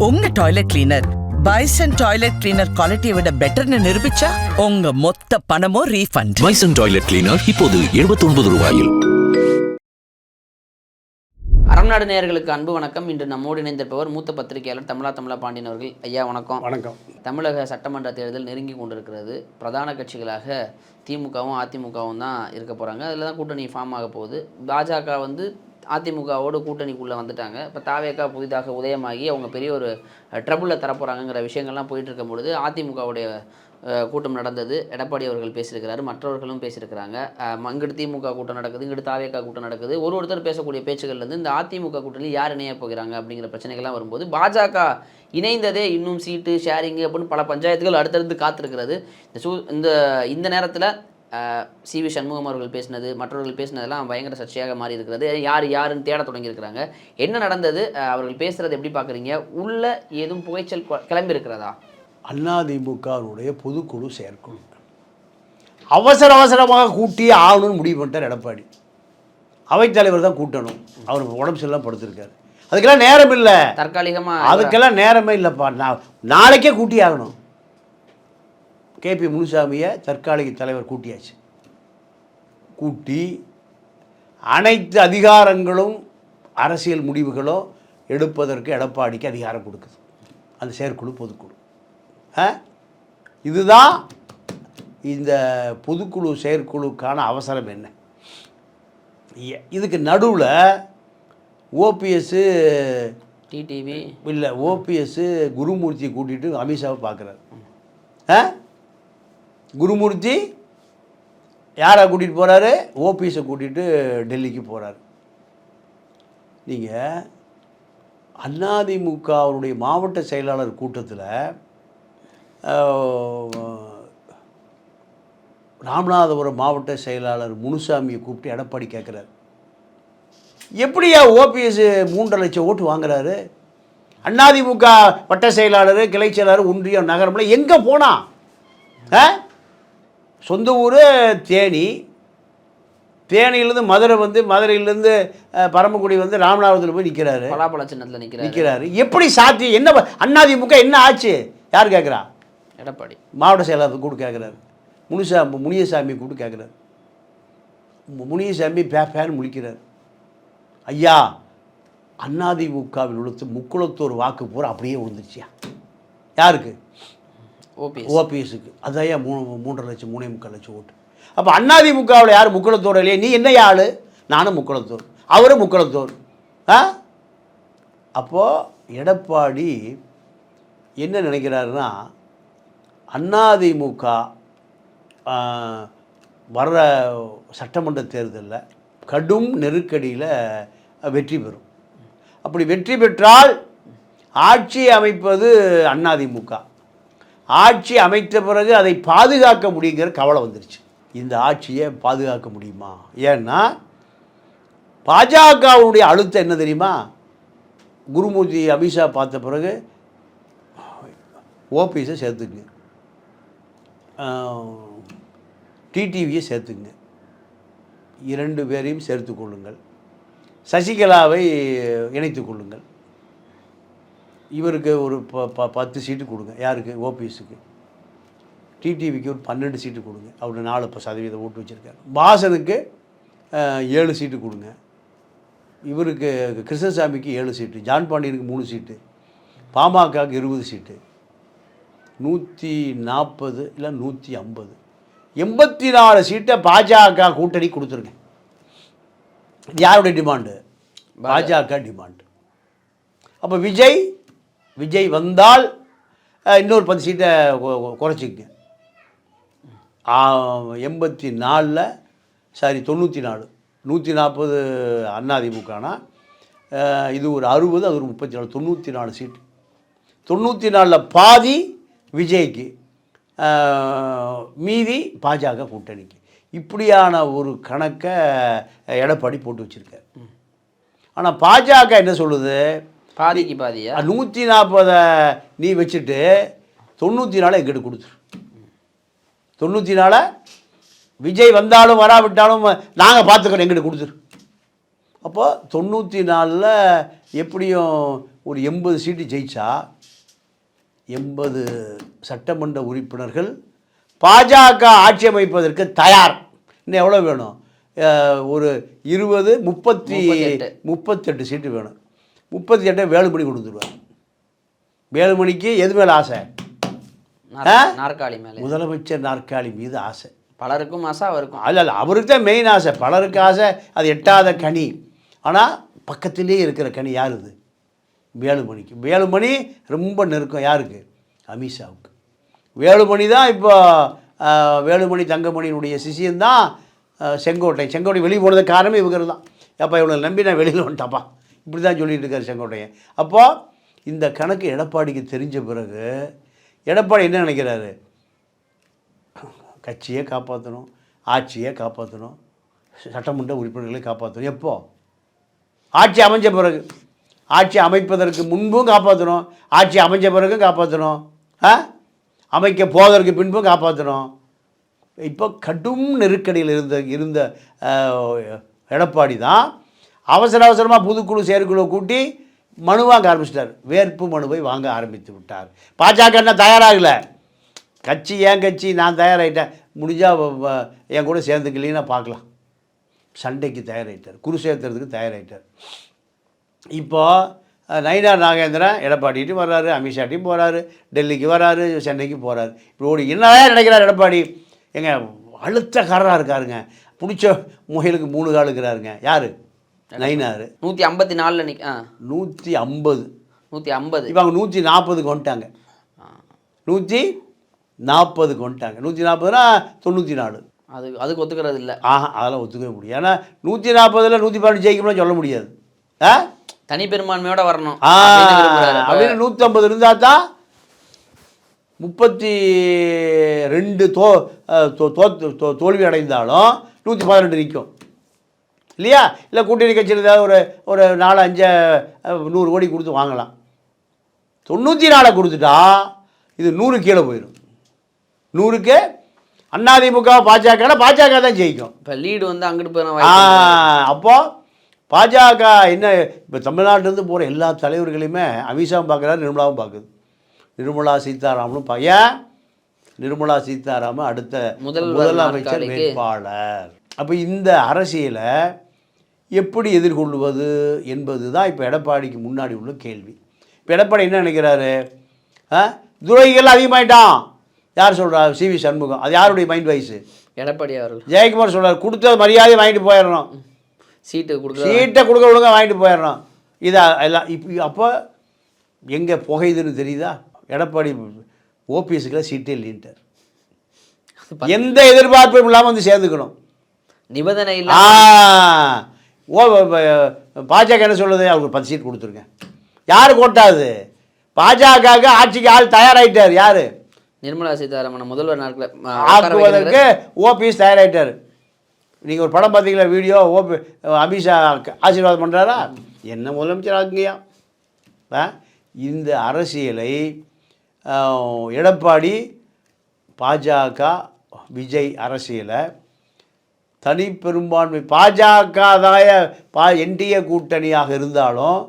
உங்க toilet cleaner bison toilet cleaner குவாலிட்டியை விட பெட்டர்னு நிரூபிச்சா உங்க மொத்த பணமும் ரீஃபண்ட். பைசன் டாய்லெட் கிளீனர் இப்போது 79 ரூபாயில். அரண்நாடு நேயர்களுக்கு அன்பு வணக்கம். இன்று நம்மோடு இணைந்திருப்பவர் மூத்த பத்திரிகையாளர் தமிழா பாண்டியன் அவர்கள். ஐயா வணக்கம். வணக்கம். தமிழக சட்டமன்ற தேர்தல் நெருங்கி கொண்டிருக்கிறது. பிரதான கட்சிகளாக திமுகவும் அதிமுகவும் தான் இருக்க போகிறாங்க. அதில் தான் கூட்டணி ஃபார்ம் ஆக போகுது. பாஜக அதிமுகவோடு கூட்டணிக்குள்ளே வந்துட்டாங்க. இப்போ தாவேக்கா புதிதாக உதயமாகி அவங்க பெரிய ஒரு ட்ரபுளில் தரப்போகிறாங்கிற விஷயங்கள்லாம் போயிட்டு இருக்கும் பொழுது அதிமுகவுடைய கூட்டம் நடந்தது. எடப்பாடி அவர்கள் பேசியிருக்கிறாரு, மற்றவர்களும் பேசியிருக்கிறாங்க. இங்கிட்டு திமுக கூட்டம் நடக்குது, இங்கிட்டு தாவேக்கா கூட்டம் நடக்குது. ஒருத்தர் பேசக்கூடிய பேச்சுகள்லேருந்து இந்த அதிமுக கூட்டணியில் யார் இணைய போகிறாங்க அப்படிங்கிற பிரச்சனைகள்லாம் வரும்போது பாஜக இணைந்ததே இன்னும் சீட்டு ஷேரிங்கு அப்படின்னு பல பஞ்சாயத்துகள் அடுத்தடுத்து காத்திருக்கிறது. இந்த நேரத்தில் சி.வி. சண்முகம் அவர்கள் பேசினது, மற்றவர்கள் பேசினதெல்லாம் பயங்கர சர்ச்சையாக மாறி இருக்கிறது. யாருன்னு தேட தொடங்கியிருக்கிறாங்க. என்ன நடந்தது, அவர்கள் பேசுகிறது எப்படி பார்க்குறீங்க? உள்ள ஏதும் புகைச்சல் கிளம்பி இருக்கிறதா? அதிமுகவுடைய பொதுக்குழு செயற்குழு அவசரமாக கூட்டி ஆகணும்னு முடிவு பண்ணிட்டார் எடப்பாடி. அவைத்தலைவர் தான் கூட்டணும். அவர் உடம்பு சரியில்லாம் படுத்திருக்காரு. அதுக்கெல்லாம் நேரம் இல்லை, தற்காலிகமாக அதுக்கெல்லாம் நேரமே இல்லைப்பா. நாளைக்கே கூட்டி ஆகணும். கே.பி. முனுசாமியை தற்காலிக தலைவர் கூட்டியாச்சு. கூட்டி அனைத்து அதிகாரங்களும் அரசியல் முடிவுகளோ எடுப்பதற்கு எடப்பாடிக்கு அதிகாரம் கொடுக்குது அந்த செயற்குழு பொதுக்குழு. இதுதான் இந்த பொதுக்குழு செயற்குழுக்கான அவசரம். என்ன இதுக்கு நடுவில் ஓபிஎஸ் டிடிவி இல்லை, ஓபிஎஸ் குருமூர்த்தியை கூட்டிகிட்டு அமித்ஷாவை பார்க்குறாரு. குருமூர்த்தி யாரை கூட்டிகிட்டு போகிறாரு? ஓபிஎஸை கூட்டிகிட்டு டெல்லிக்கு போகிறாரு. நீங்கள் அதிமுகவுடைய மாவட்ட செயலாளர் கூட்டத்தில் ராமநாதபுரம் மாவட்ட செயலாளர் முனுசாமியை கூப்பிட்டு எடப்பாடி கேட்குறாரு, எப்படியா ஓபிஎஸ் 3.5 லட்சம் ஓட்டு வாங்குறாரு? அதிமுக வட்ட செயலாளர், கிளை செயலாளர், ஒன்றியம், நகரம்ல எங்கே போனா? சொந்த ஊர் தேனியிலேருந்து மதுரை மதுரையிலேருந்து பரமக்குடி ராமநாதபுரத்தில் போய் நிற்கிறாரு. பலாப்பழ சின்னத்தில் நிற்கிறாரு. எப்படி சாத்தியம்? என்ன அதிமுக என்ன ஆச்சு? யார் கேட்குறா? எடப்பாடி மாவட்ட செயலாளர் கூட கேட்குறாரு. முனியசாமி கூட கேட்குறாரு. முனியசாமி பேன்னு முழிக்கிறார். ஐயா, அதிமுகவில் உள்ள முக்குளத்தோர் வாக்கு பூரா அப்படியே விழுந்துருச்சியா? யாருக்கு? ஓபிஎஸ்க்கு. அதையா 3.5 லட்சம் 3.25 லட்சம் ஓட்டு. அப்போ அதிமுகவில் யார் முக்குளத்தோர் இல்லையா? நீ என்ன ஆள்? நானும் முக்குளத்தோர், அவரும் முக்குளத்தோர். அப்போது எடப்பாடி என்ன நினைக்கிறாருன்னா, அதிமுக வர்ற சட்டமன்ற தேர்தலில் கடும் நெருக்கடியில் வெற்றி பெறும். அப்படி வெற்றி பெற்றால் ஆட்சி அமைப்பது அதிமுக. ஆட்சி அமைத்த பிறகு அதை பாதுகாக்க முடியுங்கிற கவலை வந்துருச்சு. இந்த ஆட்சியை பாதுகாக்க முடியுமா? ஏன்னா பாஜகவுடைய அழுத்தம் என்ன தெரியுமா? குருமூர்த்தி அமித்ஷா பார்த்த பிறகு ஓபிஎஸை சேர்த்துக்குங்க, டிடிவியை சேர்த்துக்குங்க, 2 பேரையும் சேர்த்து கொள்ளுங்கள், சசிகலாவை இணைத்து கொள்ளுங்கள், இவருக்கு ஒரு 10 சீட்டு கொடுங்க. யாருக்கு? ஓபிஎஸ்க்கு. டிடிவிக்கு ஒரு 12 சீட்டு கொடுங்க. அவர் 4% ஓட்டு வச்சுருக்காரு. பாசனுக்கு 7 சீட்டு கொடுங்க. இவருக்கு கிருஷ்ணசாமிக்கு 7 சீட்டு, ஜான் பாண்டியனுக்கு 3 சீட்டு, பாமகவுக்கு 20 சீட்டு, 140 இல்லை 150, 84 சீட்டை பாஜக கூட்டணி கொடுத்துருங்க. யாருடைய டிமாண்டு? பாஜக டிமாண்டு. அப்போ விஜய் வந்தால் இன்னொரு 10 சீட்டை குறைச்சிக்கங்க. 84 சாரி 94, 140 அதிமுகனா இது ஒரு 60, அது ஒரு 34, 94 சீட்டு. 94 பாதி விஜய்க்கு, மீதி பாஜக கூட்டணிக்கு. இப்படியான ஒரு கணக்கை எடப்பாடி போட்டு வச்சுருக்கார். ஆனால் பாஜக என்ன சொல்லுது? பாதிக்கு பாதியா 140 நீ வச்சுட்டு 94 எங்கிட்ட கொடுத்துரு. 94 விஜய் வந்தாலும் வராவிட்டாலும் நாங்கள் பார்த்துக்கிறோம், எங்கிட்ட கொடுத்துரு. அப்போ 94 எப்படியும் ஒரு 80 சீட்டு ஜெயிச்சா 80 சட்டமன்ற உறுப்பினர்கள் பாஜக ஆட்சி அமைப்பதற்கு தயார். இன்னும் எவ்வளோ வேணும்? ஒரு 38 சீட்டு வேணும். 38 வேலுமணி கொடுத்துருவார். வேலுமணிக்கு எது மேலே ஆசை? நாற்காலி மேலே, முதலமைச்சர் நாற்காலி மீது ஆசை. பலருக்கும் ஆசை, அவருக்கும் அல்ல அவருக்கு தான் மெயின் ஆசை. பலருக்கு ஆசை, அது எட்டாத கனி. ஆனால் பக்கத்திலே இருக்கிற கனி யார்? இது வேலுமணிக்கு. வேலுமணி ரொம்ப நெருக்கம் யாருக்கு? அமித்ஷாவுக்கு. வேலுமணி தான் இப்போ வேலுமணி தங்கமணியினுடைய சிஷியன்தான் செங்கோட்டை வெளியே போனதுக்கு காரணமே இவங்க தான். அப்போ இவனை நம்பி நான் வெளியில் வந்துட்டாப்பா, இப்படி தான் சொல்லிட்டு இருக்கார் செங்கோட்டையன். அப்போது இந்த கணக்கு எடப்பாடிக்கு தெரிஞ்ச பிறகு எடப்பாடி என்ன நினைக்கிறாரு? கட்சியை காப்பாற்றணும், ஆட்சியை காப்பாற்றணும், சட்டமன்ற உறுப்பினர்களை காப்பாற்றணும். எப்போ? ஆட்சி அமைஞ்ச பிறகு. ஆட்சி அமைப்பதற்கு முன்பும் காப்பாற்றணும், ஆட்சி அமைஞ்ச பிறகும் காப்பாற்றணும், அமைக்க போவதற்கு பின்பும் காப்பாற்றணும். இப்போ கடும் நெருக்கடியில் இருந்த எடப்பாடி தான் அவசரமாக புதுக்குழு செயற்குழு கூட்டி மனு வாங்க ஆரம்பிச்சிட்டார். வேட்பு மனுவை வாங்க ஆரம்பித்து விட்டார். பாஜக என்ன தயாராகலை. கட்சி ஏன் கட்சி, நான் தயாராகிட்டேன், முடிஞ்சால் என் கூட சேர்ந்துக்கலீன்னா பார்க்கலாம். சண்டைக்கு தயாராகிட்டார், குருசேத்திரத்துக்கு தயாராகிட்டார். இப்போது நயினார் நாகேந்திரன் எடப்பாடிட்டும் வர்றாரு, அமித்ஷாட்டையும் போகிறாரு, டெல்லிக்கு வராரு, சென்னைக்கு போகிறாரு. இப்படி என்னதான் நினைக்கிறார் எடப்பாடி? எங்க அழுத்தக்காரராக இருக்காருங்க, பிடிச்ச முயலுக்கு 3 கால் இருக்கிறாருங்க. யார்? நயினார். 154 150. 150. இப்போ அவங்க 140க்கு வந்துட்டாங்க. 140க்கு வந்துட்டாங்க. 140னா 94. அதுக்கு ஒத்துக்கிறது இல்லை. அதெல்லாம் ஒத்துக்கவே முடியும். ஏன்னா 140ல் 112 ஜெயிக்கணும்னு சொல்ல முடியாது. தனி பெரும்பான்மையோட வரணும் அப்படின்னு 150 இருந்தால் தான் 32 தோல்வி அடைந்தாலும் 118 நிற்கும் இல்லையா? இல்லை கூட்டணி கட்சியில் ஏதாவது ஒரு 4-5 100 கோடி கொடுத்து வாங்கலாம். 94 கொடுத்துட்டா இது 100 கீழே போயிடும். 100க்கு அதிமுக பாஜக தான் ஜெயிக்கும். இப்போ லீடு வந்து அங்கிட்டு போய் அப்போது பாஜக என்ன இப்போ தமிழ்நாட்டிலேருந்து போகிற எல்லா தலைவர்களையுமே அமித்ஷாவும் பார்க்குறாரு, நிர்மலாவும் பார்க்குது. நிர்மலா சீதாராமனும் ஏன் நிர்மலா சீதாராமன் அடுத்த முதலமைச்சர் வேட்பாளர். அப்போ இந்த அரசியலை எப்படி எதிர்கொள்வது என்பது தான் இப்போ எடப்பாடிக்கு முன்னாடி உள்ள கேள்வி. இப்போ எடப்பாடி என்ன நினைக்கிறாரு? துரோகிகள் அதிகமாயிட்டான். யார் சொல்கிறா? சிவி சண்முகம். அது யாருடைய மைண்ட் வைஸு? எடப்பாடி அவர்கள். ஜெயக்குமார் சொல்கிறார், கொடுத்த மரியாதையை வாங்கிட்டு போயிடணும், சீட்டை கொடுக்க ஒழுங்காக வாங்கிட்டு போயிடணும். இதை எல்லாம் அப்போ எங்கே புகையுதுன்னு தெரியுதா? எடப்பாடி ஓபிஎஸ்க்குலாம் சீட்டே இல்லைன்ட்டார். எந்த எதிர்பார்ப்பும் இல்லாமல் வந்து சேர்ந்துக்கணும், நிபந்தனை இல்லை. பாஜக என்ன சொல்லுது? அவருக்கு 10 சீட் கொடுத்துருங்க. யார் கோட்டாது? பாஜக ஆட்சிக்கு ஆள் தயாராகிட்டார். யார்? நிர்மலா சீதாராமன் முதல்வர் ஆக்குவதற்கு ஓபிஎஸ் தயாராகிட்டார். நீங்கள் ஒரு படம் பார்த்தீங்களா, வீடியோ? அமித்ஷா ஆசீர்வாதம் பண்ணுறாரா? என்ன முதலமைச்சர் ஆகுங்கய்யா? இந்த அரசியலை எடப்பாடி பாஜக விஜய் அரசியலை தனி பெரும்பான்மை பாஜகதாய என்டிஏ கூட்டணியாக இருந்தாலும்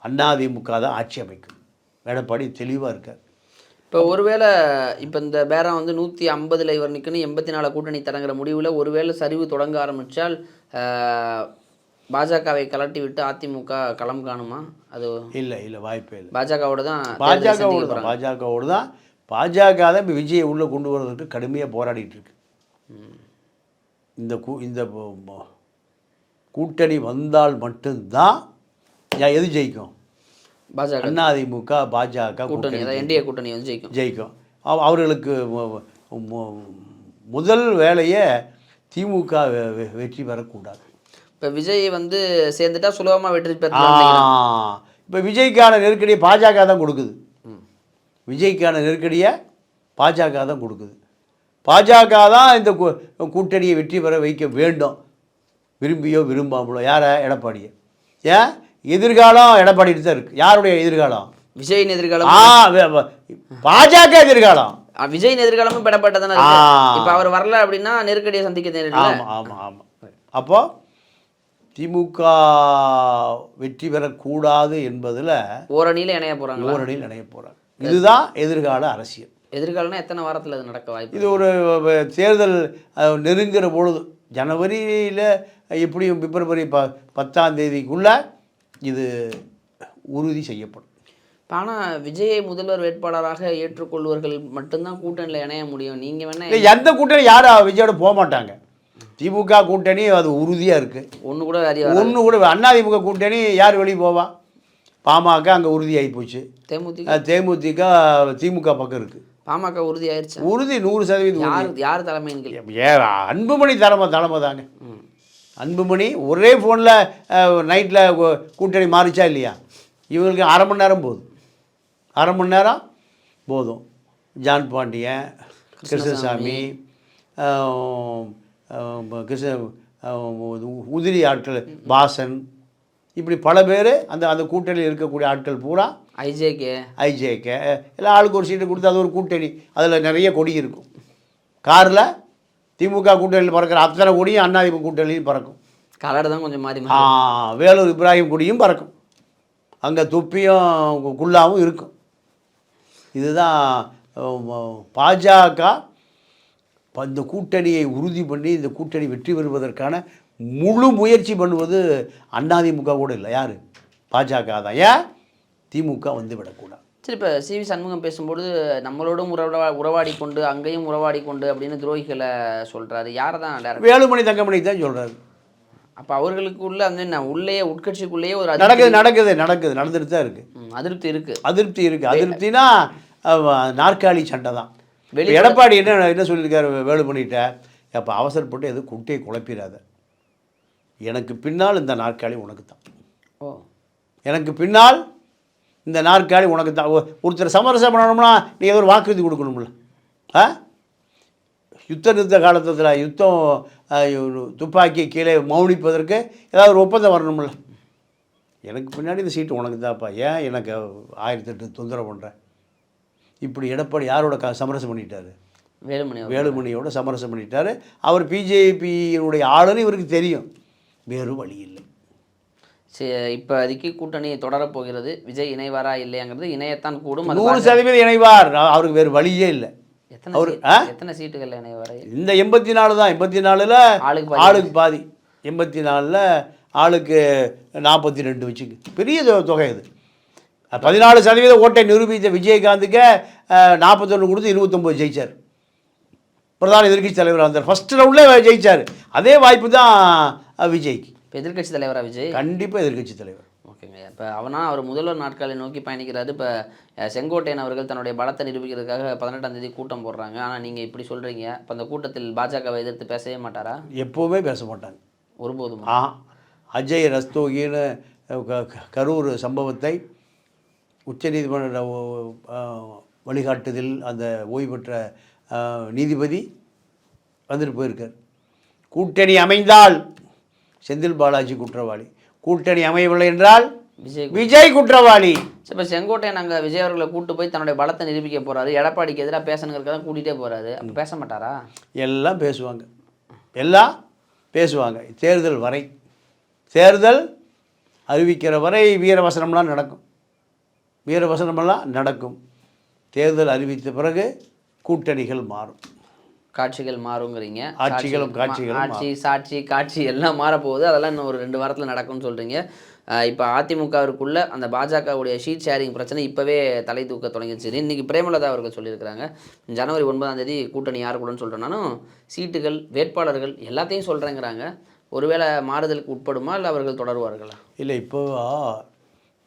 அதிமுக தான் ஆட்சி அமைக்கும். எடப்பாடி தெளிவாக இருக்கார். இப்போ ஒருவேளை இப்போ இந்த பேரம் வந்து 150 இவர் நிற்கணும், 84 கூட்டணி தரங்கிற முடிவில் ஒருவேளை சரிவு தொடங்க ஆரம்பித்தால் பாஜகவை கலட்டி விட்டு அதிமுக களம் காணுமா? அது இல்லை வாய்ப்பே இல்லை. பாஜகவோடு தான் பாஜக தான் இப்போ விஜயை உள்ளே கொண்டு வர்றதுக்கு கடுமையாக போராடிட்டு இருக்கு. இந்த கூட்டணி வந்தால் மட்டும்தான் எது ஜெயிக்கும்? பாஜக அதிமுக பாஜக கூட்டணி, என்டிஏ கூட்டணி வந்து ஜெயிக்கும். அவர்களுக்கு முதல் வேலையை திமுக வெற்றி பெறக்கூடாது. இப்போ விஜய் வந்து சேர்ந்துட்டா சுலபமாக வெற்றி பெறலாம். இப்போ விஜய்க்கான நெருக்கடியை பாஜக தான் கொடுக்குது. விஜய்க்கான நெருக்கடியை பாஜக தான் கொடுக்குது. பாஜக தான் இந்த கூட்டணியை வெற்றி பெற வைக்க வேண்டும், விரும்பியோ விரும்பாமலோ. யாரை? எடப்பாடியை. ஏன்? எதிர்காலம் எடப்பாடிட்டு தான் இருக்குது. யாருடைய எதிர்காலம்? விஜயின் எதிர்காலம், பாஜக எதிர்காலம். விஜயின் எதிர்காலமும் பெறப்பட்ட தானே. இப்போ அவர் வரல அப்படின்னா நெருக்கடியை சந்திக்க நேரிடும். ஆமாம். அப்போது திமுக வெற்றி பெறக்கூடாது என்பதில் ஓரணியில் இணைய போகிறாங்க. ஓரணியில் இணைய போகிறாங்க. இதுதான் எதிர்கால அரசியல். எதிர்காலம்னா எத்தனை வாரத்தில் அது நடக்க வாய்ப்பு? இது ஒரு தேர்தல் நெருங்குற பொழுது ஜனவரியில் எப்படியும் பிப்ரவரி 10ஆம் தேதிக்குள்ளே இது உறுதி செய்யப்படும். ஆனால் விஜயை முதல்வர் வேட்பாளராக ஏற்றுக்கொள்வர்கள் மட்டும்தான் கூட்டணியில் இணைய முடியும். நீங்கள் வேணா எந்த கூட்டணி யாரும் விஜயோட போக மாட்டாங்க. திமுக கூட்டணி அது உறுதியாக இருக்குது. ஒன்று கூட ஒன்று கூட அதிமுக கூட்டணி யார் வெளியே போவா? பாமக அங்கே உறுதியாகி போச்சு. தேமுதிக திமுக பக்கம் இருக்குது. பாமக உறுதி ஆயிடுச்சு. உறுதி 100%. யார் தலைமைன்னு அன்புமணி தலைமை தாங்க. அன்புமணி ஒரே ஃபோனில் நைட்டில் கூட்டணி மாறிச்சா இல்லையா? இவங்களுக்கு அரை மணி நேரம் போதும். ஜான் பாண்டியன், கிருஷ்ணசாமி, உதிரி ஆட்கள், பாசன், இப்படி பல பேர் அந்த கூட்டணியில் இருக்கக்கூடிய ஆட்கள் பூரா ஐஜேகே எல்லாம் ஆளுக்கு ஒரு சீட்டு கொடுத்து அது ஒரு கூட்டணி. அதில் நிறைய கொடி இருக்கும். காரில் திமுக கூட்டணியில் பறக்கிற அத்தனை கொடியும் அதிமுக கூட்டணியில் பறக்கும். கலர் தான் கொஞ்சம் மாறி வேலூர் இப்ராஹிம் கொடியும் பறக்கும். அங்கே தொப்பியும் குல்லாவும் இருக்கும். இதுதான் பாஜக இந்த கூட்டணியை உறுதி பண்ணி இந்த கூட்டணி வெற்றி பெறுவதற்கான முழு முயற்சி பண்ணுவது அதிமுக கூட இல்லை. யார்? பாஜக தான். ஏன் திமுக வந்து விடக்கூடாது. சரி, இப்போ சிவி சண்முகம் பேசும்போது நம்மளோடும் உறவாடி கொண்டு அங்கேயும் உறவாடி கொண்டு அப்படின்னு துரோகிகளை சொல்கிறாரு. யாரை தான்? வேலுமணி தங்கமணி தான் சொல்கிறாரு. அப்போ அவர்களுக்குள்ள அந்த உள்ளே உட்கட்சிக்குள்ளேயே ஒரு நடந்துட்டு தான் இருக்குது. அதிருப்தி இருக்குது. அதிருப்தினா நாற்காலி சண்டை தான். எடப்பாடி என்ன சொல்லியிருக்காரு வேலுமணிகிட்ட? அப்போ அவசரப்பட்டு எதுவும் குட்டையை குழப்பிடாத, எனக்கு பின்னால் இந்த நாற்காலி உனக்கு தான். எனக்கு பின்னால் இந்த நாற்காலி உனக்கு தான். ஒருத்தர் சமரசம் பண்ணணும்னா நீ ஏதோ ஒரு வாக்குறுதி கொடுக்கணும்ல. யுத்த நிறுத்த காலத்தில் யுத்தம் துப்பாக்கி கீழே மௌனிப்பதற்கு ஏதாவது ஒரு ஒப்பந்தம் வரணும்ல. எனக்கு பின்னாடி இந்த சீட்டு உனக்கு தான்ப்பா, ஏன் எனக்கு 1008 தொந்தரவு பண்ணுறேன். இப்படி எடப்பாடி யாரோட சமரசம் பண்ணிட்டாரு? வேலுமணியோட சமரசம் பண்ணிட்டாரு. அவர் பிஜேபியினுடைய ஆளுன்னு இவருக்கு தெரியும். வேறு வழி இல்லை. சரி, இப்போ அதுக்கு கூட்டணி தொடரப்போகிறது. விஜய் இணைவாரா இல்லையாங்கிறது இணையத்தான் கூடும். 100% இணைவார். அவருக்கு வேறு வழியே இல்லை. எத்தனை சீட்டுகள் இணைவார்? இந்த 84 தான். 84ல் ஆளுக்கு பாதி. 84ல் ஆளுக்கு 42 வச்சுக்கு பெரிய தொகை. இது 14% ஓட்டை நிரூபித்த விஜயகாந்துக்கு 41 கொடுத்து 29 ஜெயிச்சார். பிரதான எதிர்கட்சி தலைவர் வந்தார். ஃபர்ஸ்ட் ரவுண்டில் ஜெயிச்சார். அதே வாய்ப்பு தான் விஜய்க்கு. இப்போ எதிர்கட்சி தலைவரா விஜய்? கண்டிப்பாக எதிர்கட்சி தலைவர். ஓகேங்க. இப்போ அவர் முதல்வர் நாட்களை நோக்கி பயணிக்கிறாரு. இப்போ செங்கோட்டையன் அவர்கள் தன்னுடைய பலத்தை நிரூபிக்கிறதுக்காக 18ஆம் தேதி கூட்டம் போடுறாங்க. ஆனால் நீங்கள் இப்படி சொல்கிறீங்க. இப்போ அந்த கூட்டத்தில் பாஜகவை எதிர்த்து பேசவே மாட்டாரா? எப்போவுமே பேச மாட்டாங்க. ஒருபோதும். அஜய் ரஸ்தோகின்னு கரூர் சம்பவத்தை உச்சநீதிமன்ற வழிகாட்டுதல் அந்த ஓய்வு பெற்ற நீதிபதி வந்துட்டு போயிருக்கார். கூட்டணி அமைந்தால் செந்தில் பாலாஜி குற்றவாளி, கூட்டணி அமையவில்லை என்றால் விஜய் குற்றவாளி. இப்போ செங்கோட்டையன் அங்கே விஜய் அவர்களை கூட்டு போய் தன்னுடைய பலத்தை நிரூபிக்க போகிறாரு. எடப்பாடிக்கு எதிராக பேசணுங்கிறதுக்காக கூட்டிகிட்டே போகிறாரு. அப்போ பேச மாட்டாரா? எல்லாம் பேசுவாங்க. தேர்தல் அறிவிக்கிற வரை வீரவசனம்லாம் நடக்கும். தேர்தல் அறிவித்த பிறகு கூட்டணிகள் மாறும், காட்சிகள் மாறுங்கிறீங்க. ஆட்சி சாட்சி காட்சி எல்லாம் மாறப்போகுது. அதெல்லாம் இன்னும் ஒரு 2 வாரத்தில் நடக்கும்னு சொல்கிறீங்க. இப்போ அதிமுகவிற்குள்ள அந்த பாஜகவுடைய ஷீட் ஷேரிங் பிரச்சனை இப்போவே தலை தூக்க தொடங்கிடுச்சு. இன்றைக்கி பிரேமலதா அவர்கள் சொல்லியிருக்கிறாங்க, ஜனவரி 9ஆம் தேதி கூட்டணி யார் கூடன்னு சொல்கிறேன்னாலும் சீட்டுகள் வேட்பாளர்கள் எல்லாத்தையும் சொல்கிறேங்கிறாங்க. ஒருவேளை மாறுதலுக்கு உட்படுமா இல்லை அவர்கள் தொடருவார்களா? இல்லை, இப்போ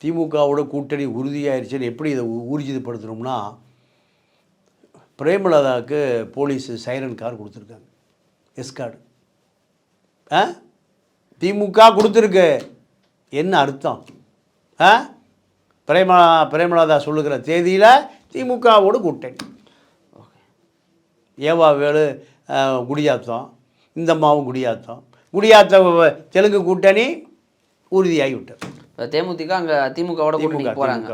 திமுகவோட கூட்டணி உறுதியாயிருச்சுன்னு எப்படி இதை ஊர்ஜிதப்படுத்தணும்னா, பிரேமலதாவுக்கு போலீஸ் சைரன் கார் கொடுத்துருக்காங்க, எஸ்கார்டு. திமுக கொடுத்துருக்கு. என்ன அர்த்தம்? பிரேமலதா சொல்லுகிற தேதியில் திமுகவோடு கூட்டணி. ஏவா வேலு குடியாத்தம், இந்த அம்மாவும் குடியாத்த தெலுங்கு கூட்டணி உறுதியாகி விட்டார். தேமுதிக அங்கே திமுகவோட கூட்டணி போகிறாங்க.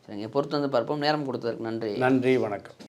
சரிங்க, பொறுத்து வந்து பார்ப்போம். நேரம் கொடுத்ததற்கு நன்றி. நன்றி, வணக்கம்.